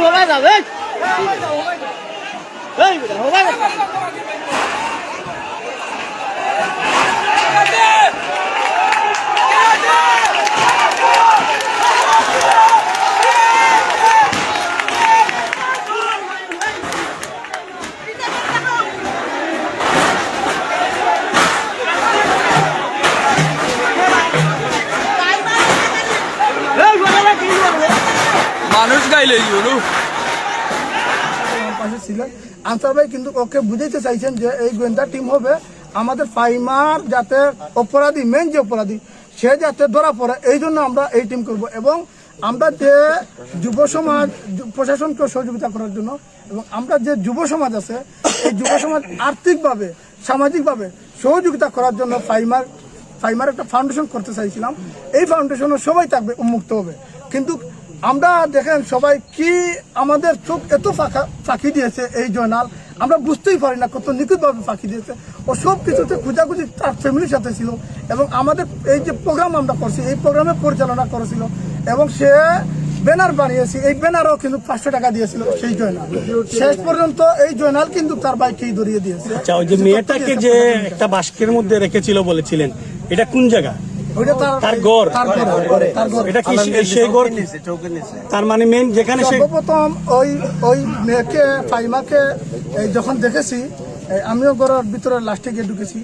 হবে যাবে এই হবে মানুষ গাইলে পাশে ছিলেন আনসার ভাই কিন্তু ওকে বুঝাইতে চাইছেন যে এই গোয়েন্দা টিম হবে আমাদের ফাইমার যাতে অপরাধী মেন যে অপরাধী সে যাতে ধরা পড়ে এই জন্য আমরা এই টিম করব এবং আমরা যে যুব সমাজ প্রশাসনকে সহযোগিতা করার জন্য এবং আমরা যে যুব সমাজ আছে এই যুব সমাজ আর্থিকভাবে সামাজিকভাবে সহযোগিতা করার জন্য ফাইমার একটা ফাউন্ডেশন করতে চাইছিলাম। এই ফাউন্ডেশনে সবাই থাকবে উন্মুক্ত হবে কিন্তু আমরা দেখেন সবাই কি আমাদের চোখ এত ফাঁকি দিয়েছে এই জয়নাল আমরা বুঝতেই পারি না কত নিখুঁতভাবে ফাঁকি দিয়েছে ও সব কিছুতে খুঁজাখুঁজি তার ফ্যামিলির সাথে ছিল এবং আমাদের এই যে প্রোগ্রাম আমরা করছি এই প্রোগ্রামে পরিচালনা করেছিল এবং সে ব্যানার বানিয়েছি এই ব্যানারও কিন্তু 500 টাকা দিয়েছিল সেই জয়নাল শেষ পর্যন্ত এই জয়নাল কিন্তু তার বাইকেই ধরিয়ে দিয়েছে। আচ্ছা ওই যে মেয়েটাকে যে একটা বাস্কের মধ্যে রেখেছিল বলেছিলেন এটা কোন জায়গা? তার গড় এটা কি সেই গড় তার মানে মেন যেখানে সর্বপ্রথম ওই মেয়েকে ফাইমাকে যখন দেখেছি আমিও ঘরের ভিতরে লাস্টে গিয়ে ঢুকেছি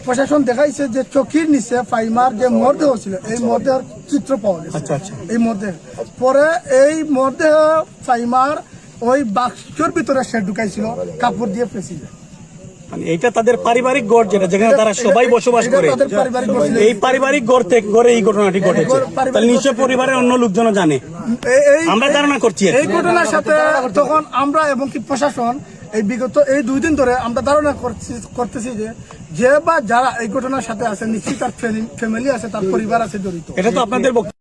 প্রশাসন দেখাইছে যে চকির নিচে ফাইমার যে মরদেহ ছিল এই মরদেহের চিত্র পাওয়া গেছে। আচ্ছা আচ্ছা এই মরদেহ পরে এই মরদেহ ফাইমার ওই বাক্সের ভিতরে সে ঢুকাইছিল কাপড় দিয়ে পেঁচিয়ে মানে এটা তাদের পারিবারিক গড় যেটা যেখানে তারা সবাই বসবাস করে এই পারিবারিক গড় থেকে গড়ে এই ঘটনাটি ঘটেছে তাহলে নিশ্চয় পরিবারের অন্য লোকজন জানে আমরা ধারণা করছি এই ঘটনার সাথে তখন আমরা এবং কি প্রশাসন এই বিগত এই 2 দিন ধরে আমরা ধারণা করতেছি যে বা যারা এই ঘটনার সাথে আছে নিশ্চয়ই তার ফ্যামিলি আছে তার পরিবার আছে জড়িত। এটা তো আপনাদের